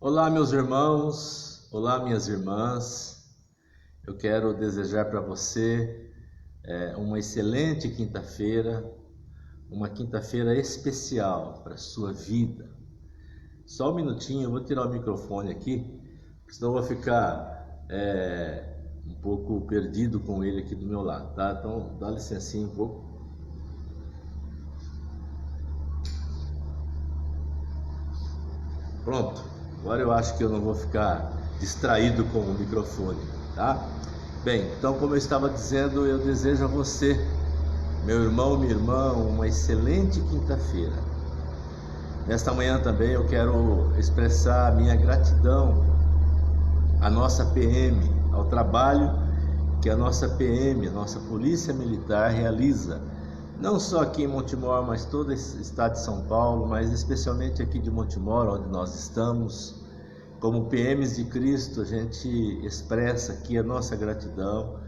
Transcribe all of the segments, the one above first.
Olá, meus irmãos, olá, minhas irmãs. Eu quero desejar para você uma excelente quinta-feira, uma quinta-feira especial para a sua vida. Só um minutinho, eu vou tirar o microfone aqui, senão eu vou ficar um pouco perdido com ele aqui do meu lado, tá? Então, dá licencinha um pouco. Pronto. Agora eu acho que eu não vou ficar distraído com o microfone, tá? Bem, então como eu estava dizendo, eu desejo a você, meu irmão, minha irmã, uma excelente quinta-feira. Nesta manhã também eu quero expressar a minha gratidão à nossa PM, ao trabalho que a nossa PM, a nossa Polícia Militar realiza, não só aqui em Montemor, mas todo esse estado de São Paulo, mas especialmente aqui de Montemor, onde nós estamos. Como PMs de Cristo, a gente expressa aqui a nossa gratidão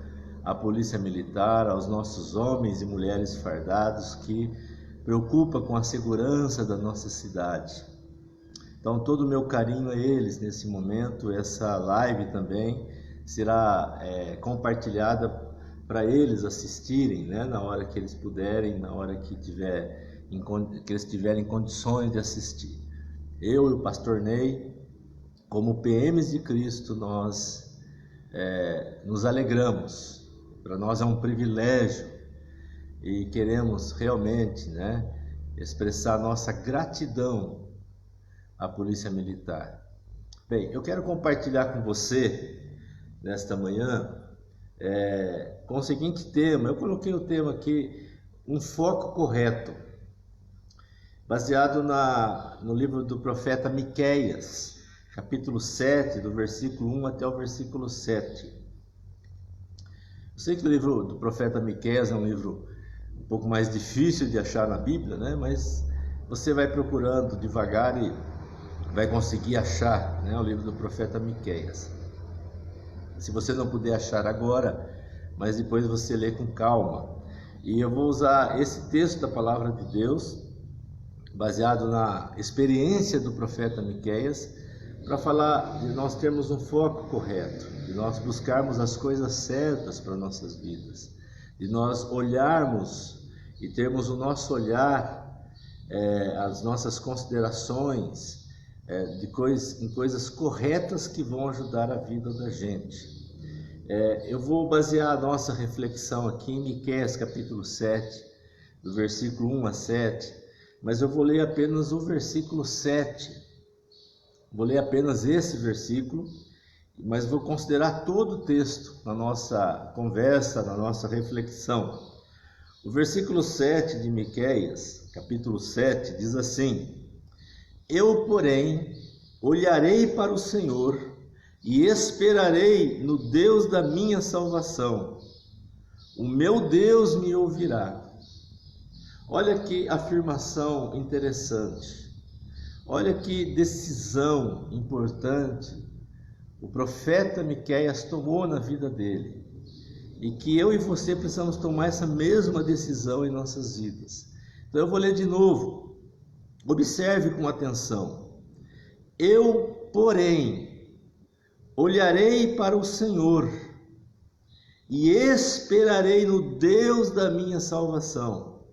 à Polícia Militar, aos nossos homens e mulheres fardados que preocupam com a segurança da nossa cidade. Então, todo o meu carinho a eles nesse momento. Essa live também será compartilhada para eles assistirem, né, na hora que eles puderem, na hora que eles tiverem condições de assistir. Eu e o pastor Ney, como PMs de Cristo, nós nos alegramos. Para nós é um privilégio e queremos realmente, né, expressar nossa gratidão à Polícia Militar. Bem, eu quero compartilhar com você nesta manhã com o seguinte tema. Eu coloquei o tema aqui, um foco correto, baseado no livro do profeta Miqueias, capítulo 7, do versículo 1 até o versículo 7. Eu sei que o livro do profeta Miqueias é um livro um pouco mais difícil de achar na Bíblia, né? Mas você vai procurando devagar e vai conseguir achar, né, o livro do profeta Miqueias. Se você não puder achar agora, mas depois você lê com calma. E eu vou usar esse texto da palavra de Deus, baseado na experiência do profeta Miqueias, para falar de nós termos um foco correto, de nós buscarmos as coisas certas para nossas vidas, de nós olharmos e termos o nosso olhar, as nossas considerações em coisas corretas que vão ajudar a vida da gente. Eu vou basear a nossa reflexão aqui em Miqueias capítulo 7, do versículo 1 a 7, mas eu vou ler apenas o versículo 7. Vou ler apenas esse versículo, mas vou considerar todo o texto na nossa conversa, na nossa reflexão. O versículo 7 de Miqueias, capítulo 7, diz assim: Eu, porém, olharei para o Senhor e esperarei no Deus da minha salvação. O meu Deus me ouvirá. Olha que afirmação interessante. Olha que decisão importante o profeta Miqueias tomou na vida dele, e que eu e você precisamos tomar essa mesma decisão em nossas vidas. Então eu vou ler de novo. Observe com atenção. Eu, porém, olharei para o Senhor e esperarei no Deus da minha salvação.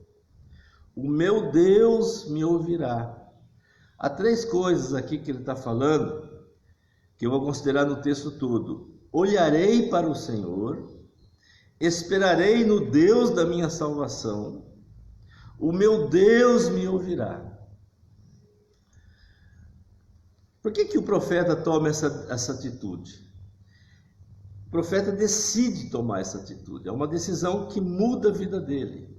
O meu Deus me ouvirá. Há três coisas aqui que ele está falando, que eu vou considerar no texto todo. Olharei para o Senhor, esperarei no Deus da minha salvação, o meu Deus me ouvirá. Por que o profeta toma essa atitude? O profeta decide tomar essa atitude, é uma decisão que muda a vida dele.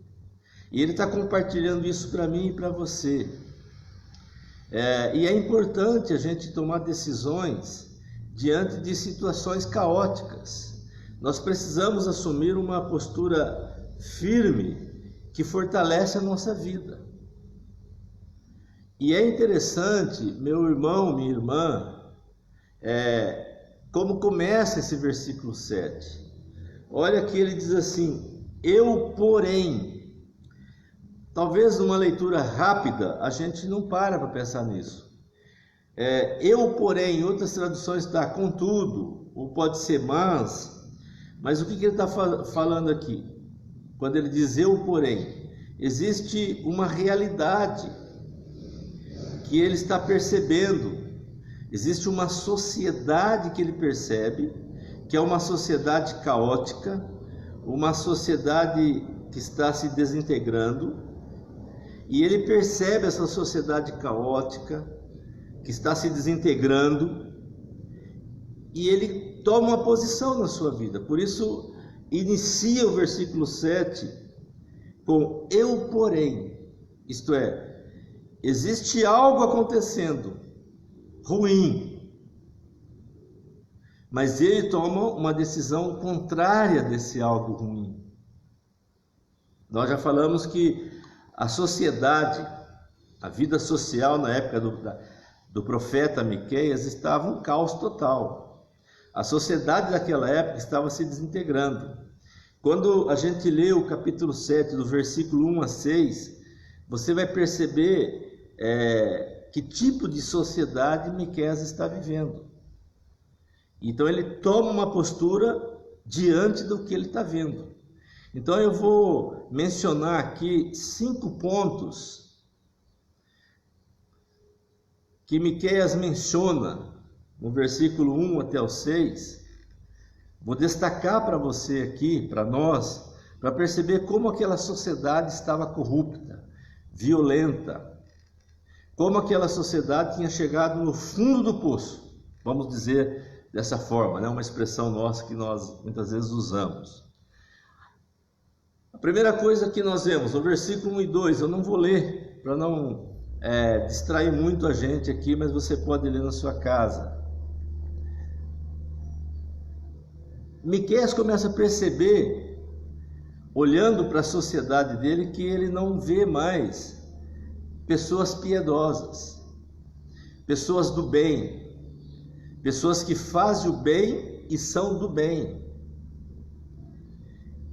E ele está compartilhando isso para mim e para você. E é importante a gente tomar decisões diante de situações caóticas. Nós precisamos assumir uma postura firme que fortalece a nossa vida. E é interessante, meu irmão, minha irmã, como começa esse versículo 7. Olha que ele diz assim: eu, porém. Talvez numa leitura rápida a gente não para pensar nisso. Eu, porém, em outras traduções está contudo, ou pode ser mas o que ele está falando aqui? Quando ele diz eu, porém, existe uma realidade que ele está percebendo, existe uma sociedade que ele percebe, que é uma sociedade caótica, uma sociedade que está se desintegrando, e ele percebe essa sociedade caótica que está se desintegrando, e ele toma uma posição na sua vida. Por isso inicia o versículo 7 com eu, porém, isto é, existe algo acontecendo ruim, mas ele toma uma decisão contrária desse algo ruim. Nós já falamos que a sociedade, a vida social na época do profeta Miqueias estava um caos total. A sociedade daquela época estava se desintegrando. Quando a gente lê o capítulo 7, do versículo 1 a 6, você vai perceber que tipo de sociedade Miqueias está vivendo. Então ele toma uma postura diante do que ele está vendo. Então eu vou mencionar aqui 5 pontos que Miqueias menciona no versículo 1 até o 6. Vou destacar para você aqui, para nós, para perceber como aquela sociedade estava corrupta, violenta, como aquela sociedade tinha chegado no fundo do poço, vamos dizer dessa forma, né? Uma expressão nossa que nós muitas vezes usamos. A primeira coisa que nós vemos no versículo 1 e 2, eu não vou ler para não distrair muito a gente aqui, mas você pode ler na sua casa. Miqueias começa a perceber, olhando para a sociedade dele, que ele não vê mais pessoas piedosas, pessoas do bem, pessoas que fazem o bem e são do bem.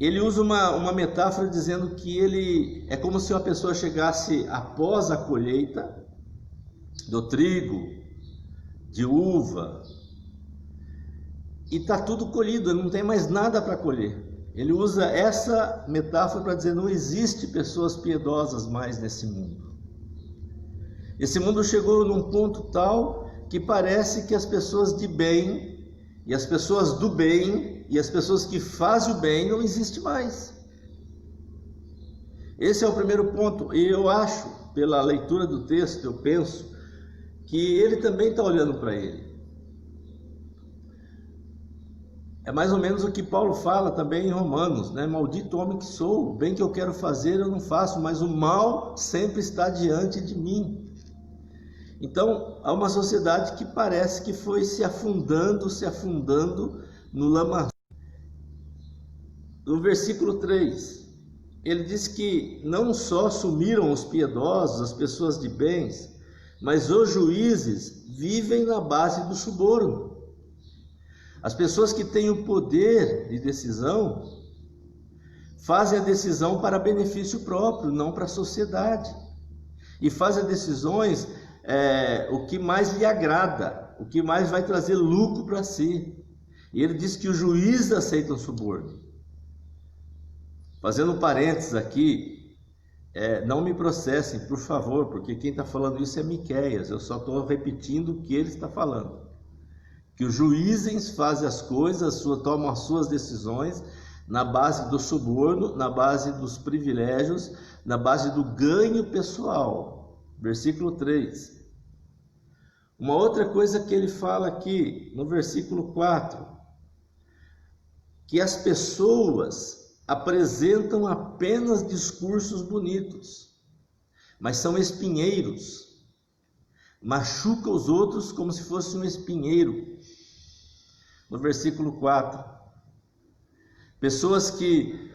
Ele usa uma metáfora dizendo que ele é como se uma pessoa chegasse após a colheita do trigo, de uva, e está tudo colhido, não tem mais nada para colher. Ele usa essa metáfora para dizer: não existe pessoas piedosas mais nesse mundo. Esse mundo chegou num ponto tal que parece que as pessoas de bem e as pessoas do bem e as pessoas que fazem o bem não existem mais. Esse é o primeiro ponto, e eu acho, pela leitura do texto, eu penso que ele também está olhando para ele. É mais ou menos o que Paulo fala também em Romanos, né? Maldito homem que sou, o bem que eu quero fazer eu não faço, mas o mal sempre está diante de mim. Então, há uma sociedade que parece que foi se afundando no lamaçal. No versículo 3, ele diz que não só sumiram os piedosos, as pessoas de bens, mas os juízes vivem na base do suborno. As pessoas que têm o poder de decisão fazem a decisão para benefício próprio, não para a sociedade. E fazem decisões o que mais lhe agrada, o que mais vai trazer lucro para si. E ele diz que os juízes aceitam suborno. Fazendo um parênteses aqui, não me processem, por favor, porque quem está falando isso é Miqueias. Eu só estou repetindo o que ele está falando. Que os juízes fazem as coisas, tomam as suas decisões na base do suborno, na base dos privilégios, na base do ganho pessoal. Versículo 3. Uma outra coisa que ele fala aqui no versículo 4, que as pessoas apresentam apenas discursos bonitos, mas são espinheiros, machuca os outros como se fosse um espinheiro. No versículo 4, pessoas que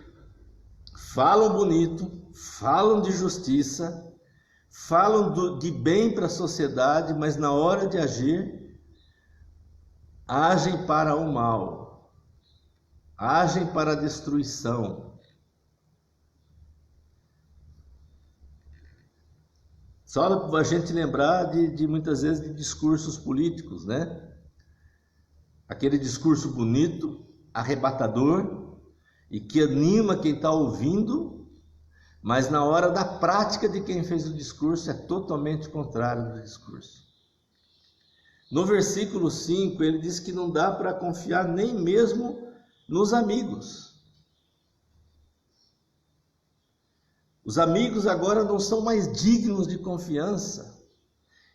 falam bonito, falam de justiça, falam de bem para a sociedade, mas na hora de agir, agem para o mal, agem para a destruição. Só a gente lembrar de muitas vezes de discursos políticos, né? Aquele discurso bonito, arrebatador e que anima quem está ouvindo, mas na hora da prática de quem fez o discurso é totalmente contrário do discurso. No versículo 5, ele diz que não dá para confiar nem mesmo nos amigos. Os amigos agora não são mais dignos de confiança.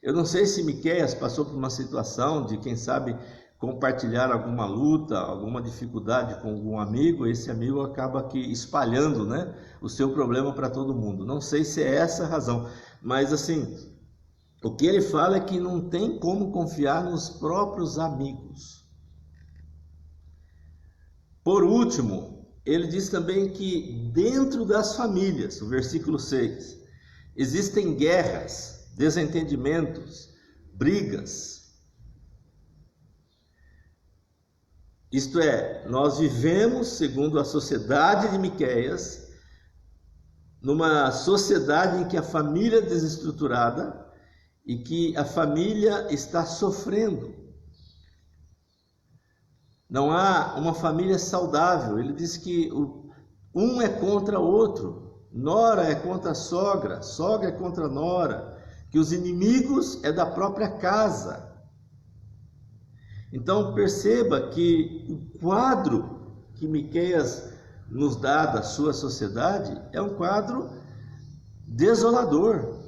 Eu não sei se Miqueias passou por uma situação de, quem sabe, compartilhar alguma luta, alguma dificuldade com algum amigo, esse amigo acaba aqui espalhando, né, o seu problema para todo mundo. Não sei se é essa a razão, mas assim, o que ele fala é que não tem como confiar nos próprios amigos. Por último, ele diz também que dentro das famílias, o versículo 6, existem guerras, desentendimentos, brigas. Isto é, nós vivemos, segundo a sociedade de Miqueias, numa sociedade em que a família é desestruturada e que a família está sofrendo. Não há uma família saudável. Ele diz que um é contra o outro, nora é contra a sogra, sogra é contra a nora, que os inimigos é da própria casa. Então perceba que o quadro que Miqueias nos dá da sua sociedade é um quadro desolador,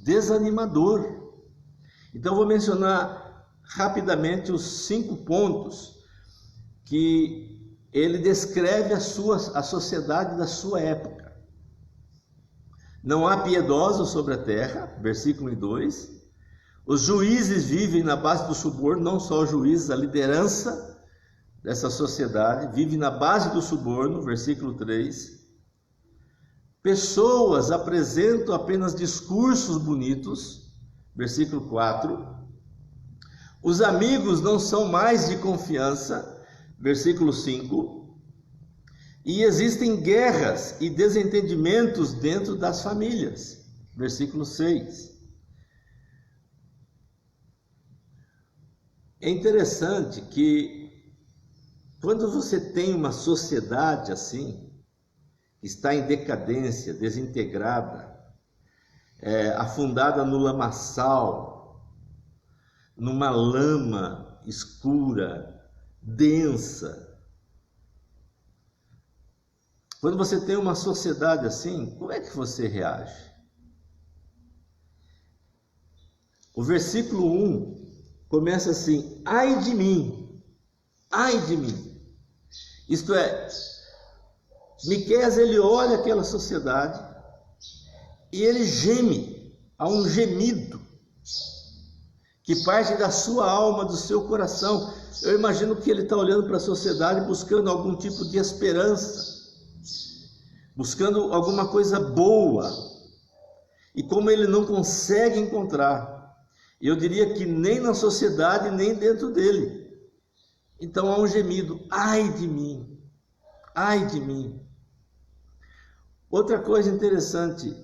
desanimador. Então vou mencionar rapidamente os 5 pontos que ele descreve a sociedade da sua época. Não há piedosos sobre a terra, versículo 2. Os juízes vivem na base do suborno, não só os juízes, a liderança dessa sociedade vive na base do suborno, versículo 3. Pessoas apresentam apenas discursos bonitos, versículo 4. Os amigos não são mais de confiança, versículo 5. E existem guerras e desentendimentos dentro das famílias, versículo 6. É interessante que quando você tem uma sociedade assim, que está em decadência, desintegrada, afundada no lamaçal, numa lama escura, densa. Quando você tem uma sociedade assim, como é que você reage? O versículo 1 começa assim: ai de mim, ai de mim. Isto é, Miqueias, ele olha aquela sociedade e ele geme, há um gemido que parte da sua alma, do seu coração. Eu imagino que ele está olhando para a sociedade buscando algum tipo de esperança, buscando alguma coisa boa, e como ele não consegue encontrar, eu diria que nem na sociedade, nem dentro dele, então há um gemido: ai de mim, ai de mim. Outra coisa interessante,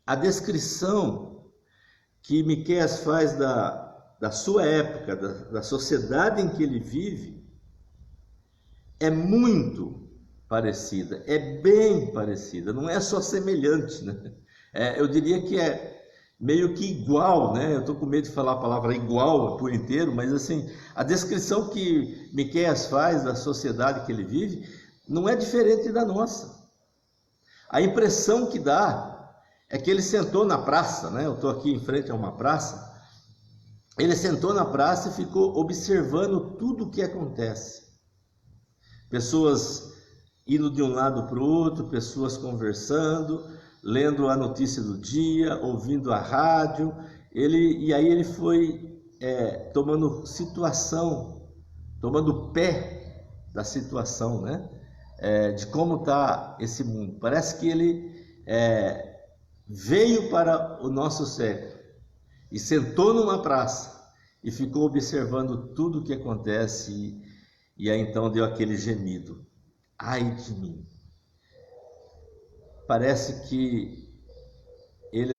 a descrição que Miqueias faz da sua época, da sociedade em que ele vive, é muito parecida, é bem parecida, não é só semelhante, né? Eu diria que é meio que igual, né? Eu estou com medo de falar a palavra igual por inteiro, mas assim, a descrição que Miqueias faz da sociedade que ele vive não é diferente da nossa. A impressão que dá é que ele sentou na praça, né? Eu estou aqui em frente a uma praça. Ele sentou na praça e ficou observando tudo o que acontece. Pessoas indo de um lado para o outro, pessoas conversando, lendo a notícia do dia, ouvindo a rádio. E aí ele foi tomando situação, tomando pé da situação, né? De como está esse mundo. Parece que ele veio para o nosso século e sentou numa praça e ficou observando tudo o que acontece, e aí então deu aquele gemido: ai de mim. Parece que ele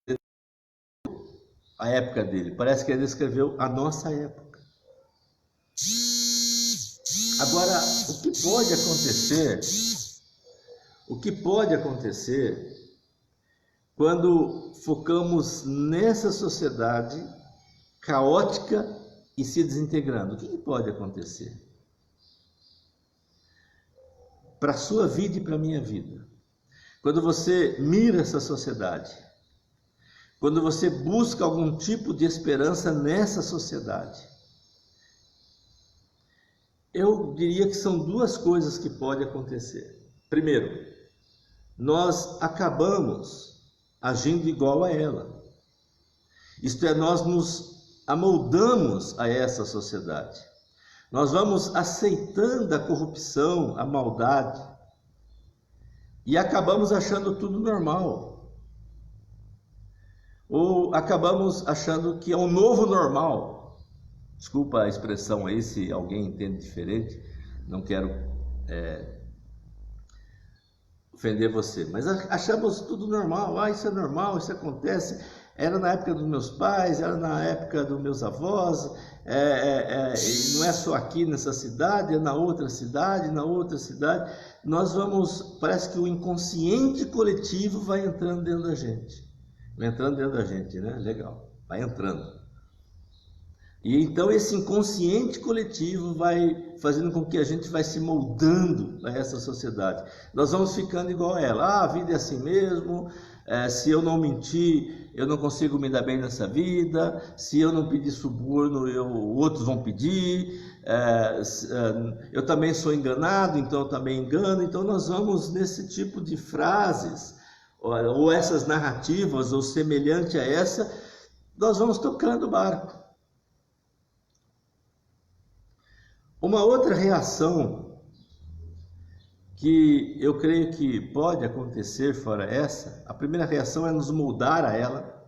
a época dele, parece que ele descreveu a nossa época. Agora, o que pode acontecer quando focamos nessa sociedade caótica e se desintegrando? O que pode acontecer? Para a sua vida e para a minha vida. Quando você mira essa sociedade, quando você busca algum tipo de esperança nessa sociedade, eu diria que são duas coisas que podem acontecer. Primeiro, nós acabamos agindo igual a ela. Isto é, nós nos amoldamos a essa sociedade. Nós vamos aceitando a corrupção, a maldade, e acabamos achando tudo normal. Ou acabamos achando que é um novo normal. Desculpa a expressão aí, se alguém entende diferente, não quero ofender você, mas achamos tudo normal. Isso é normal, isso acontece, era na época dos meus pais, era na época dos meus avós, não é só aqui nessa cidade, é na outra cidade, nós vamos, parece que o inconsciente coletivo vai entrando dentro da gente, né? Legal, vai entrando. E então esse inconsciente coletivo vai fazendo com que a gente vai se moldando a essa sociedade. Nós vamos ficando igual a ela. A vida é assim mesmo, se eu não mentir, eu não consigo me dar bem nessa vida, se eu não pedir suborno, outros vão pedir, eu também sou enganado, então eu também engano. Então nós vamos nesse tipo de frases, ou essas narrativas, ou semelhante a essa, nós vamos tocando o barco. Uma outra reação que eu creio que pode acontecer fora essa, a primeira reação é nos moldar a ela,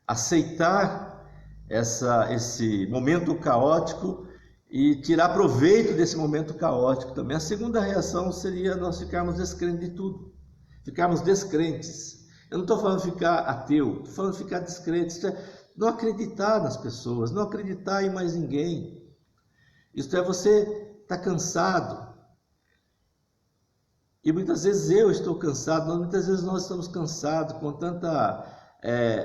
aceitar esse momento caótico e tirar proveito desse momento caótico também. A segunda reação seria nós ficarmos descrentes de tudo, ficarmos descrentes. Eu não estou falando ficar ateu, estou falando ficar descrente, não acreditar nas pessoas, não acreditar em mais ninguém. Isto é, você está cansado. E muitas vezes eu estou cansado, muitas vezes nós estamos cansados com tanta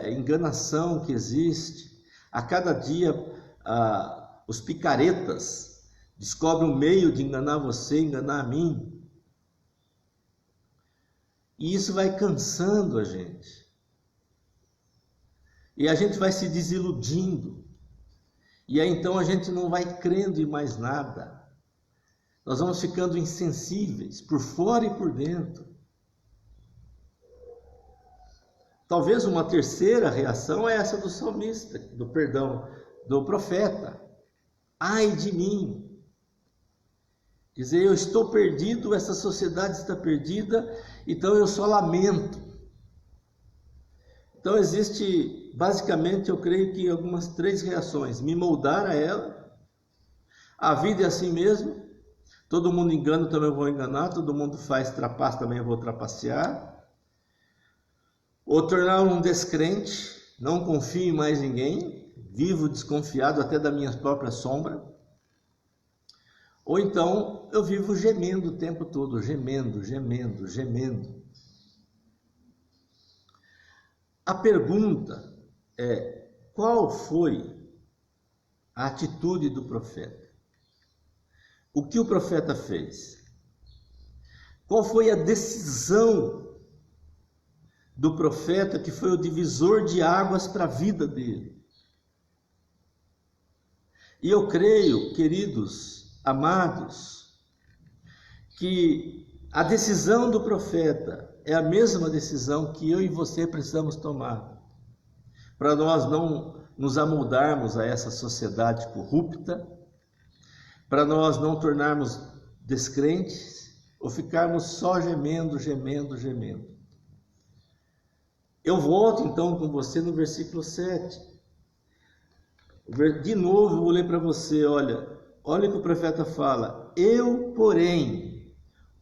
enganação que existe. A cada dia os picaretas descobrem um meio de enganar você, enganar a mim. E isso vai cansando a gente. E a gente vai se desiludindo. E aí então a gente não vai crendo em mais nada. Nós vamos ficando insensíveis, por fora e por dentro. Talvez uma terceira reação é essa do salmista, do profeta. Ai de mim! Dizer, eu estou perdido, essa sociedade está perdida, então eu só lamento. Então existe, basicamente, eu creio que algumas três reações. Me moldar a ela, a vida é assim mesmo, todo mundo engana, também eu vou enganar, todo mundo faz trapaça, também eu vou trapacear. Ou tornar um descrente, não confio em mais ninguém, vivo desconfiado até da minha própria sombra. Ou então eu vivo gemendo o tempo todo, gemendo. A pergunta é, qual foi a atitude do profeta? O que o profeta fez? Qual foi a decisão do profeta que foi o divisor de águas para a vida dele? E eu creio, queridos, amados, que a decisão do profeta é a mesma decisão que eu e você precisamos tomar, para nós não nos amoldarmos a essa sociedade corrupta, para nós não tornarmos descrentes ou ficarmos só gemendo. Eu volto então com você no versículo 7. De novo eu vou ler para você, olha o que o profeta fala. Eu, porém,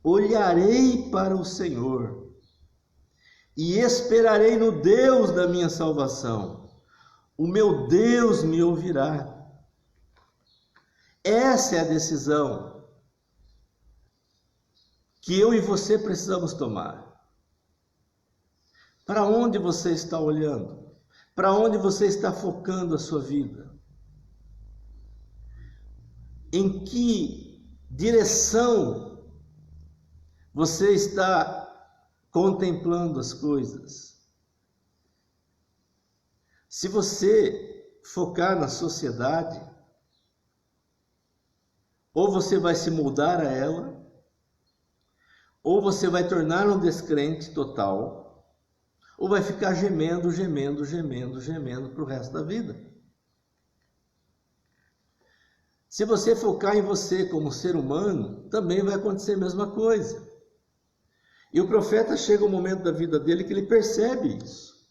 olharei para o Senhor e esperarei no Deus da minha salvação. o meu Deus me ouvirá. Essa é a decisão que eu e você precisamos tomar. Para onde você está olhando? Para onde você está focando a sua vida? Em que direção você está contemplando as coisas? Se você focar na sociedade, ou você vai se moldar a ela, ou você vai tornar um descrente total, ou vai ficar gemendo para o resto da vida. Se você focar em você como ser humano, também vai acontecer a mesma coisa. E o profeta chega um momento da vida dele que ele percebe isso.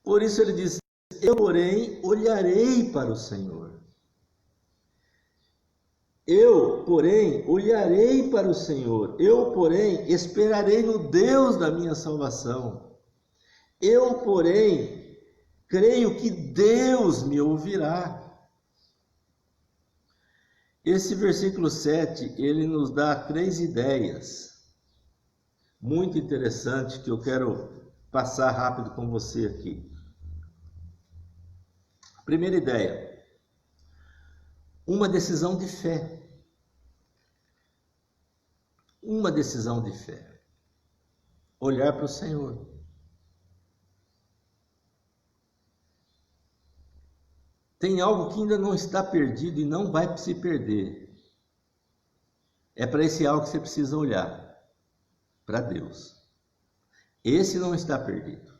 Por isso ele diz: eu, porém, olharei para o Senhor. Eu, porém, olharei para o Senhor. Eu, porém, esperarei no Deus da minha salvação. Eu, porém, creio que Deus me ouvirá. Esse versículo 7, ele nos dá 3 ideias muito interessantes que eu quero passar rápido com você aqui. Primeira ideia: uma decisão de fé. Uma decisão de fé. Olhar para o Senhor. Tem algo que ainda não está perdido e não vai se perder. É para esse algo que você precisa olhar. Para Deus. Esse não está perdido.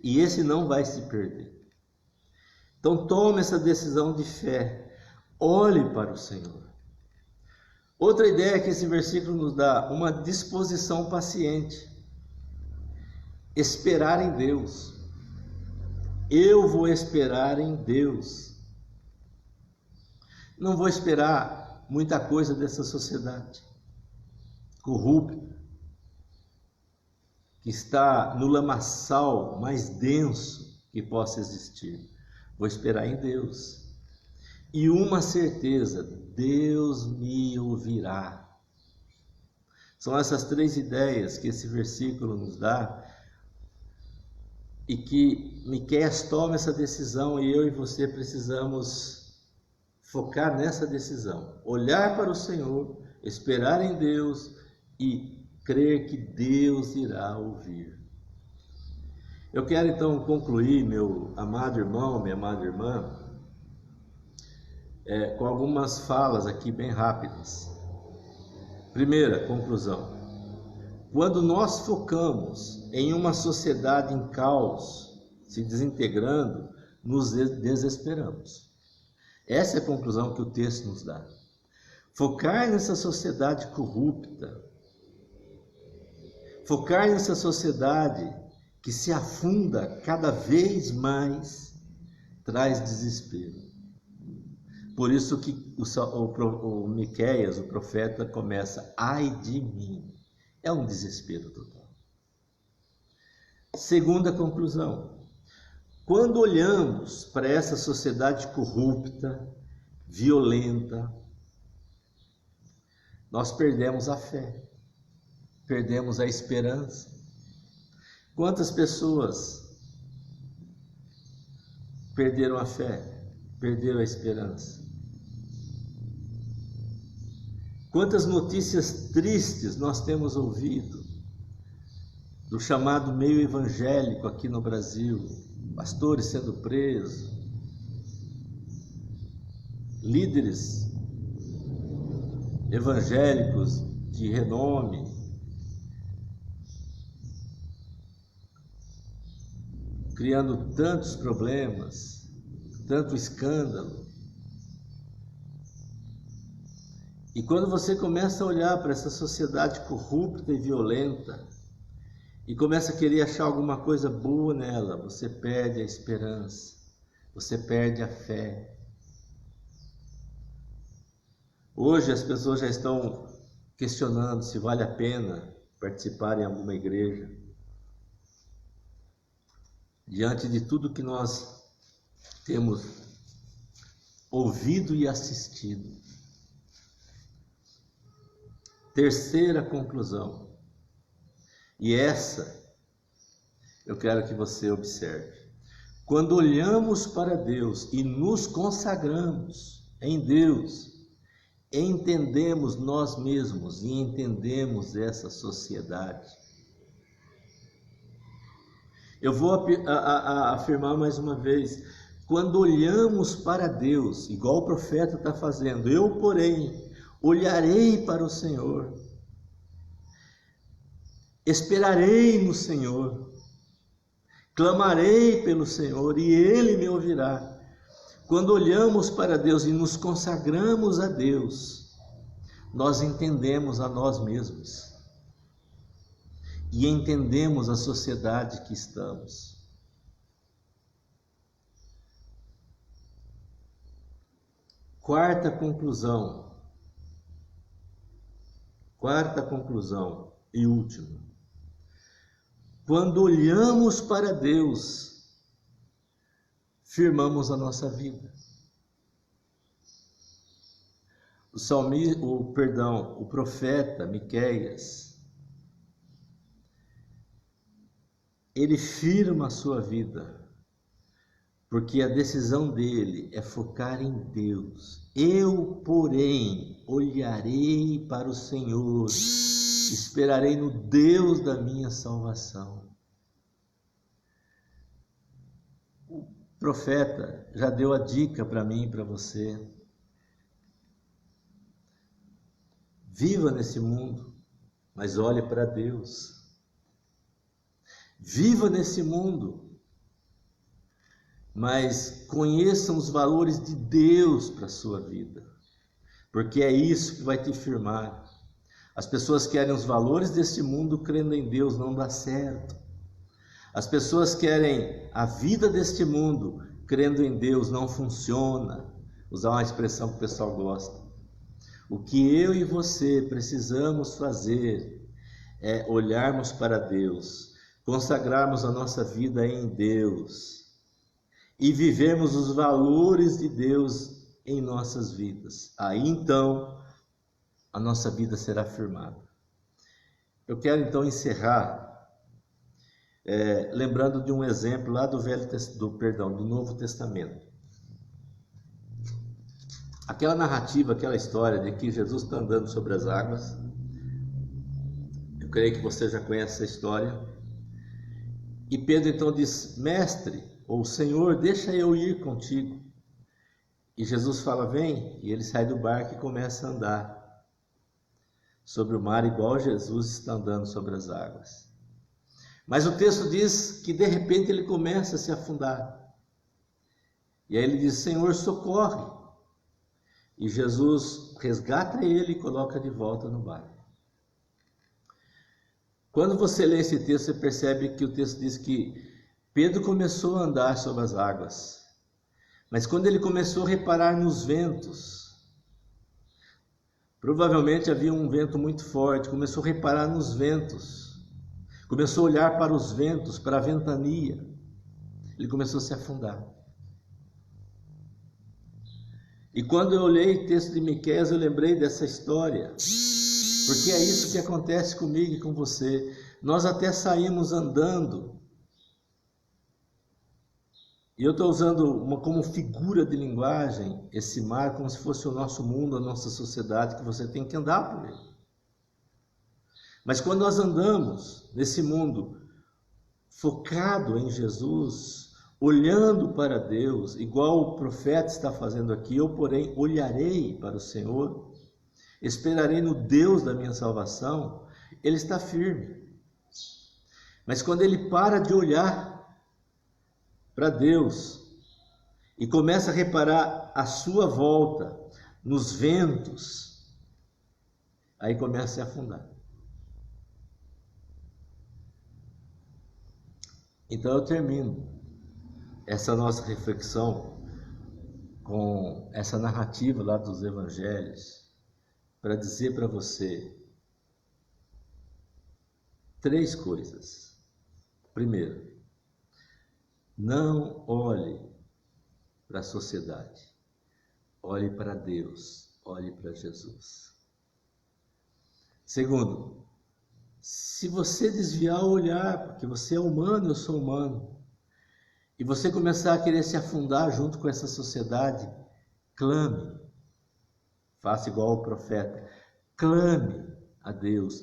E esse não vai se perder. Então tome essa decisão de fé. Olhe para o Senhor. Outra ideia que esse versículo nos dá: uma disposição paciente. Esperar em Deus. Eu vou esperar em Deus. Não vou esperar muita coisa dessa sociedade corrupta, que está no lamaçal mais denso que possa existir. Vou esperar em Deus. E uma certeza: Deus me ouvirá. São essas 3 ideias que esse versículo nos dá, e que Miqueias toma essa decisão, e eu e você precisamos focar nessa decisão. Olhar para o Senhor, esperar em Deus e crer que Deus irá ouvir. Eu quero então concluir, meu amado irmão, minha amada irmã, com algumas falas aqui bem rápidas. Primeira conclusão: quando nós focamos em uma sociedade em caos, se desintegrando, nos desesperamos. Essa é a conclusão que o texto nos dá. Focar nessa sociedade corrupta, focar nessa sociedade que se afunda cada vez traz desespero. Por isso que o Miqueias, o profeta, começa: ai de mim. É um desespero total. Segunda conclusão: quando olhamos para essa sociedade corrupta, violenta, nós perdemos a fé, perdemos a esperança. Quantas pessoas perderam a fé, perderam a esperança? Quantas notícias tristes nós temos ouvido do chamado meio evangélico aqui no Brasil, pastores sendo presos, líderes evangélicos de renome, criando tantos problemas, tanto escândalo. E quando você começa a olhar para essa sociedade corrupta e violenta, e começa a querer achar alguma coisa boa nela, você perde a esperança, você perde a fé. Hoje as pessoas já estão questionando se vale a pena participar em alguma igreja. Diante de tudo que nós temos ouvido e assistido. Terceira conclusão, e essa eu quero que você observe. Quando olhamos para Deus e nos consagramos em Deus, entendemos nós mesmos e entendemos essa sociedade. Eu vou afirmar mais uma vez, quando olhamos para Deus, igual o profeta está fazendo, eu, porém, olharei para o Senhor, esperarei no Senhor, clamarei pelo Senhor e Ele me ouvirá. Quando olhamos para Deus e nos consagramos a Deus, nós entendemos a nós mesmos e entendemos a sociedade que estamos. Quarta conclusão e última. Quando olhamos para Deus, firmamos a nossa vida. O profeta Miqueias, ele firma a sua vida, porque a decisão dele é focar em Deus. Eu, porém, olharei para o Senhor, esperarei no Deus da minha salvação. O profeta já deu a dica para mim e para você. Viva nesse mundo, mas olhe para Deus. Viva nesse mundo, mas conheçam os valores de Deus para a sua vida, porque é isso que vai te firmar. As pessoas querem os valores deste mundo, crendo em Deus, não dá certo. As pessoas querem a vida deste mundo, crendo em Deus, não funciona. Usar uma expressão que o pessoal gosta. O que eu e você precisamos fazer é olharmos para Deus, consagrarmos a nossa vida em Deus e vivermos os valores de Deus em nossas vidas. Aí então a nossa vida será firmada. Eu quero então encerrar lembrando de um exemplo lá do Novo Testamento. Aquela narrativa, aquela história de que Jesus está andando sobre as águas. Eu creio que você já conhece essa história. E Pedro então diz: mestre, ou Senhor, deixa eu ir contigo. E Jesus fala: vem. E ele sai do barco e começa a andar sobre o mar, igual Jesus está andando sobre as águas. Mas o texto diz que de repente ele começa a se afundar. E aí ele diz: Senhor, socorre. E Jesus resgata ele e coloca de volta no barco. Quando você lê esse texto, você percebe que o texto diz que Pedro começou a andar sobre as águas. Mas quando ele começou a reparar nos ventos, provavelmente havia um vento muito forte, começou a reparar nos ventos, começou a olhar para os ventos, para a ventania, ele começou a se afundar. E quando eu olhei o texto de Miqueias, eu lembrei dessa história, porque é isso que acontece comigo e com você. Nós até saímos andando, e eu estou usando como figura de linguagem esse mar, como se fosse o nosso mundo, a nossa sociedade, que você tem que andar por ele. Mas quando nós andamos nesse mundo focado em Jesus, olhando para Deus, igual o profeta está fazendo aqui, eu, porém, olharei para o Senhor, esperarei no Deus da minha salvação, ele está firme. Mas quando ele para de olhar para Deus e começa a reparar à sua volta, nos ventos, aí começa a se afundar. Então eu termino essa nossa reflexão com essa narrativa lá dos evangelhos para dizer para você 3 coisas. Primeiro, não olhe para a sociedade. Olhe para Deus, olhe para Jesus. Segundo, se você desviar o olhar, porque você é humano, eu sou humano, e você começar a querer se afundar junto com essa sociedade, clame, faça igual ao profeta, clame a Deus,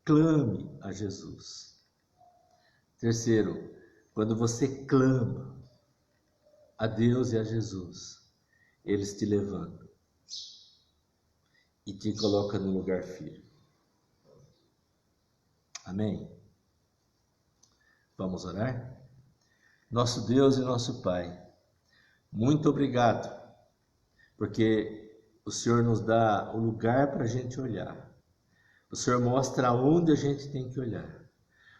clame a Jesus. Terceiro, quando você clama a Deus e a Jesus, eles te levantam e te colocam no lugar firme. Amém? Vamos orar? Nosso Deus e nosso Pai, muito obrigado, porque o Senhor nos dá o lugar para a gente olhar. O Senhor mostra aonde a gente tem que olhar.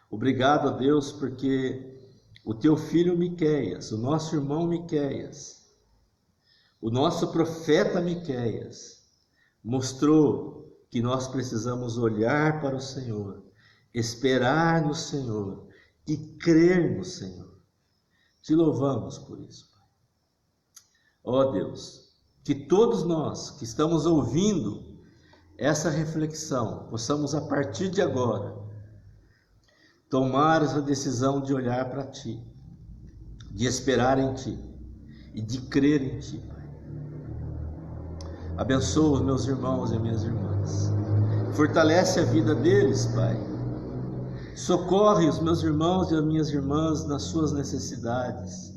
Obrigado a Deus, porque o teu filho Miqueias, o nosso irmão Miqueias, o nosso profeta Miqueias, mostrou que nós precisamos olhar para o Senhor, esperar no Senhor e crer no Senhor. Te louvamos por isso, Pai. Ó Deus, que todos nós que estamos ouvindo essa reflexão, possamos a partir de agora tomar essa decisão de olhar para Ti, de esperar em Ti e de crer em Ti, Pai. Abençoa os meus irmãos e minhas irmãs. Fortalece a vida deles, Pai. Socorre os meus irmãos e as minhas irmãs nas suas necessidades.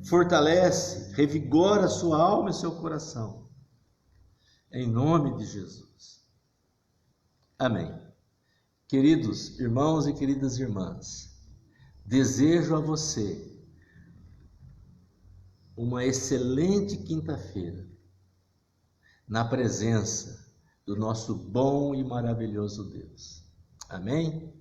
Fortalece, revigora a sua alma e seu coração. Em nome de Jesus. Amém. Queridos irmãos e queridas irmãs, desejo a você uma excelente quinta-feira na presença do nosso bom e maravilhoso Deus. Amém?